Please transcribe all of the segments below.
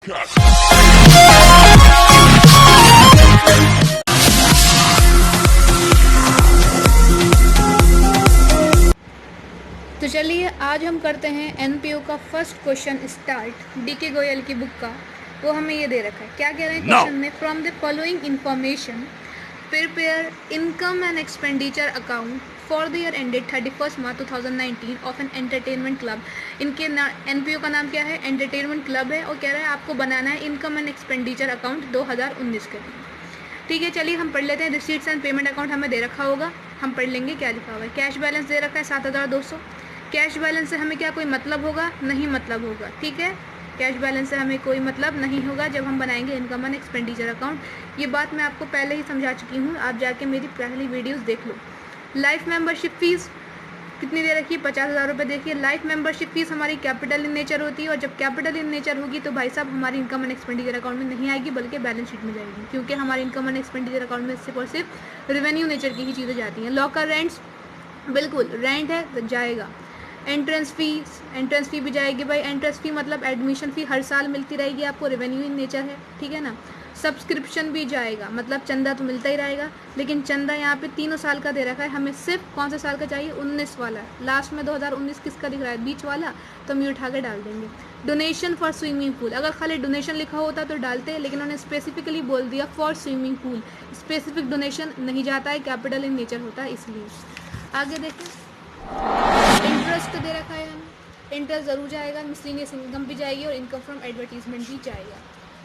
तो चलिए आज हम करते हैं एनपीओ का first question start DK Goyal की बुक का। वो हमें ये दे रखा है, क्या कह रहे हैं क्वेश्चन में, from the following information prepare income and expenditure account for the year ended 31 March 2019 of an entertainment club. इनके एनपीओ का नाम क्या है, एंटरटेनमेंट क्लब है, और कह रहा है आपको बनाना है इनकम एंड एक्सपेंडिचर अकाउंट 2019 के लिए। ठीक है, चलिए हम पढ़ लेते हैं। रिसीट्स एंड पेमेंट अकाउंट हमें दे रखा होगा, हम पढ़ लेंगे क्या लिखा हुआ है। कैश बैलेंस दे रखा है 7200। कैश बैलेंस से हमें क्या कोई मतलब होगा, नहीं मतलब होगा। ठीक है, कैश बैलेंस से हमें कोई मतलब नहीं होगा जब हम बनाएंगे इनकम एंड एक्सपेंडिचर अकाउंट। ये बात मैं आपको पहले ही समझा चुकी हूँ, आप जाके मेरी पहली वीडियोस देख लो। लाइफ मेंबरशिप फीस कितनी दे रखी है, 50,000 रुपये। देखिए, लाइफ मेंबरशिप फीस हमारी कैपिटल इन नेचर होती है, और जब कैपिटल इन नेचर होगी तो भाई साहब हमारी इनकम एंड एक्सपेंडिचर अकाउंट में नहीं आएगी बल्कि बैलेंस शीट में जाएगी, क्योंकि हमारी इनकम एंड एक्सपेंडिचर अकाउंट में सिर्फ और सिर्फ रेवेन्यू नेचर की ही चीज़ें जाती हैं। लॉकर रेंट्स, बिल्कुल रेंट है तो जाएगा। एंट्रेंस फी भी जाएगी भाई। एंट्रेंस फी मतलब एडमिशन फ़ी हर साल मिलती रहेगी आपको, रेवेन्यू इन नेचर है, ठीक है ना। सब्सक्रिप्शन भी जाएगा, मतलब चंदा तो मिलता ही रहेगा, लेकिन चंदा यहाँ पे 3 साल का दे रखा है हमें। सिर्फ कौन सा साल का चाहिए, 19 वाला। लास्ट में 2019 किसका दिख रहा है, बीच वाला, तो हम ये उठा के डाल देंगे। डोनेशन फॉर स्विमिंग पूल, अगर खाली डोनेशन लिखा होता तो डालते, लेकिन उन्होंने स्पेसिफिकली बोल दिया for swimming pool. Specific donation नहीं जाता है, कैपिटल इन नेचर होता है, इसलिए। आगे देखें, इंटरेस्ट दे रखा है हमें, इंटरेस्ट ज़रूर जाएगा। मिसलिनियस इनकम भी जाएगी और इनकम फ्रॉम एडवर्टीजमेंट भी जाएगा।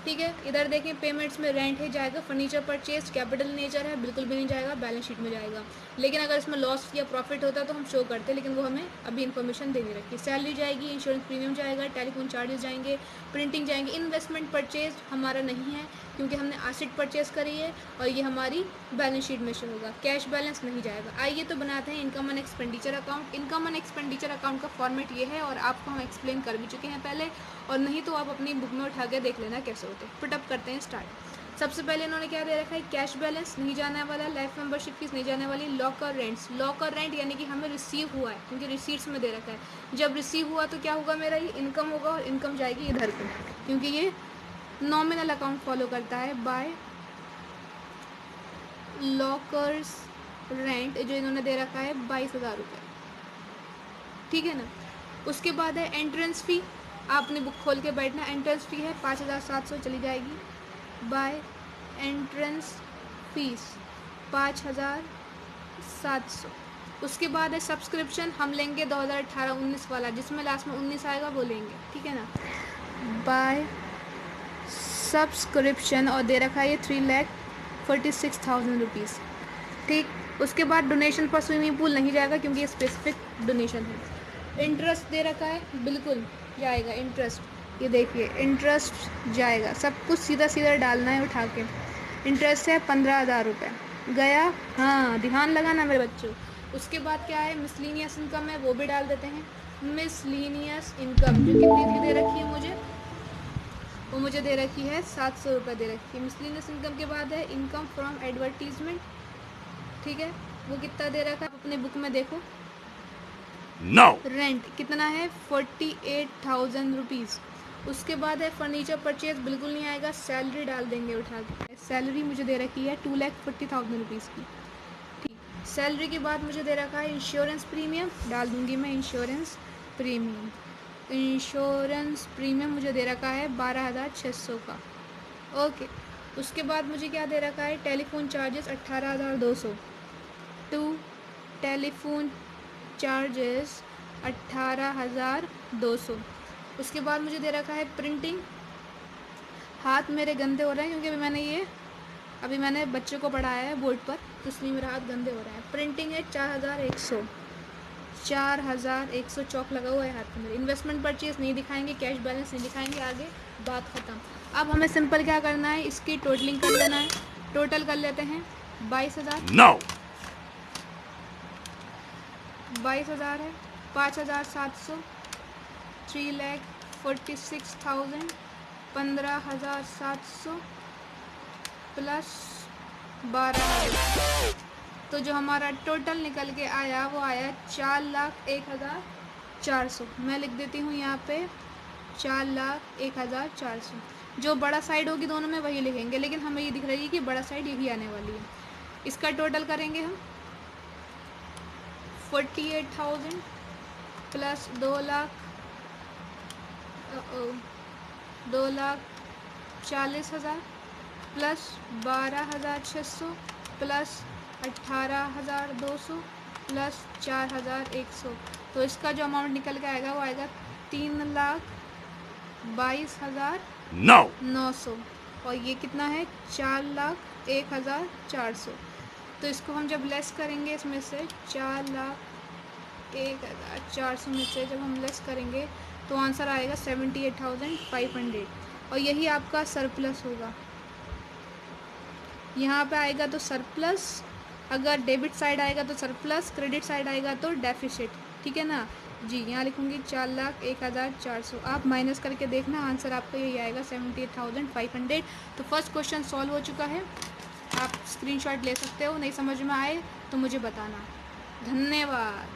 ठीक है, इधर देखें, पेमेंट्स में रेंट है जाएगा। फर्नीचर परचेज कैपिटल नेचर है, बिल्कुल भी नहीं जाएगा, बैलेंस शीट में जाएगा। लेकिन अगर इसमें लॉस या प्रॉफिट होता तो हम शो करते, लेकिन वो हमें अभी इन्फॉर्मेशन देनी रखी। सैलरी जाएगी, इंश्योरेंस प्रीमियम जाएगा, टेलीफोन चार्जेस जाएंगे, प्रिंटिंग जाएंगे। इन्वेस्टमेंट परचेज हमारा नहीं है क्योंकि हमने एसेट परचेज करी है और ये हमारी बैलेंस शीट में शो होगा। कैश बैलेंस नहीं जाएगा। आइए तो बनाते हैं income and expenditure account. Income and expenditure account का फॉर्मेट ये है, और आपको हम एक्सप्लेन कर भी चुके हैं पहले, और नहीं तो आप अपनी बुक में उठा के देख लेना कैसे होते हैं। पुटअप करते हैं स्टार्ट। सबसे पहले इन्होंने क्या दे रखा है, कैश बैलेंस नहीं जाने वाला, लाइफ मेंबरशिप फीस नहीं जाने वाली, लॉकर रेंट्स। लॉकर रेंट यानी कि हमें रिसीव हुआ है, क्योंकि रिसीट्स में दे रखा है। जब रिसीव हुआ तो क्या होगा, मेरा ये इनकम होगा, और इनकम जाएगी इधर को, क्योंकि ये नॉमिनल अकाउंट फॉलो करता है। बाय लॉकर्स रेंट जो इन्होंने दे रखा है 22,000 रुपये, ठीक है ना। उसके बाद है एंट्रेंस फ़ी, आपने बुक खोल के बैठना। एंट्रेंस फ़ी है 5,700 चली जाएगी, बाय एंट्रेंस फीस 5,700। उसके बाद है सब्सक्रिप्शन, हम लेंगे 2018-19 वाला, जिसमें लास्ट में 19 आएगा वो लेंगे, ठीक है ना। बाय सब्सक्रिप्शन, और दे रखा है ये 3,46,000 रुपीज़, ठीक। उसके बाद डोनेशन फॉर स्विमिंग पूल नहीं जाएगा क्योंकि ये स्पेसिफिक डोनेशन है। इंटरेस्ट दे रखा है, बिल्कुल जाएगा इंटरेस्ट। ये देखिए इंटरेस्ट जाएगा, सब कुछ सीधा सीधा डालना है उठा के। इंटरेस्ट है 15,000 रुपये, गया। हाँ, ध्यान लगाना मेरे बच्चों। उसके बाद क्या है, मिसलीनियस इनकम है, वो भी डाल देते हैं। मिसलीनियस इनकम जो कितनी दे रखी है मुझे, वो मुझे दे रखी है 700 रुपये दे रखी है। मिसलिनियस इनकम के बाद है इनकम फ्रॉम एडवर्टीजमेंट, ठीक है, वो कितना दे रखा है, आप अपने बुक में देखो। रेंट कितना है, 48,000 रुपीज़। उसके बाद है फर्नीचर परचेज, बिल्कुल नहीं आएगा, सैलरी डाल देंगे उठा के। सैलरी मुझे दे रखी है 2,40,000 रुपीज़ की, ठीक। सैलरी के बाद मुझे दे रखा है इंश्योरेंस प्रीमियम, डाल दूँगी मैं इंश्योरेंस प्रीमियम। इंश्योरेंस प्रीमियम मुझे दे रखा है 12,600 का, ओके। उसके बाद मुझे क्या दे रखा है, telephone charges 18,200, to telephone charges 18,200। उसके बाद मुझे दे रखा है प्रिंटिंग, हाथ मेरे गंदे हो रहे हैं क्योंकि अभी मैंने बच्चे को पढ़ाया है बोर्ड पर, तो इसलिए मेरा हाथ गंदे हो रहा है। प्रिंटिंग है 4,100 चौक लगा हुआ है हाथ में। इन्वेस्टमेंट परचेज नहीं दिखाएंगे, कैश बैलेंस नहीं दिखाएंगे, आगे बात ख़त्म। अब हमें सिंपल क्या करना है, इसकी टोटलिंग कर लेना है। टोटल कर लेते हैं 22,000। 22,000 है, 5,700, 3,46,000, 15,700 प्लस 12,000, तो जो हमारा टोटल निकल के आया वो आया 4,01,400। मैं लिख देती हूँ यहाँ पे 4,01,400। जो बड़ा साइड होगी दोनों में वही लिखेंगे, लेकिन हमें ये दिख रही है कि बड़ा साइड यही आने वाली है। इसका टोटल करेंगे हम 48,000 प्लस 2,40,000 प्लस 12,600 प्लस 18,200 प्लस 4,100। तो इसका जो अमाउंट निकल के आएगा वो आएगा 3,22,900। और ये कितना है 4,01,400। तो इसको हम जब लेस करेंगे इसमें से 4,01,400 में से जब हम लेस करेंगे तो आंसर आएगा 78,500। और यही आपका सरप्लस होगा। यहाँ पे आएगा तो सरप्लस, अगर डेबिट साइड आएगा तो सरप्लस, क्रेडिट साइड आएगा तो डेफिसिट। ठीक है ना जी। यहाँ लिखूँगी 4,01,400। आप माइनस करके देखना, आंसर आपका यही आएगा 78,500। तो फर्स्ट क्वेश्चन सॉल्व हो चुका है। आप स्क्रीनशॉट ले सकते हो। नहीं समझ में आए तो मुझे बताना। धन्यवाद।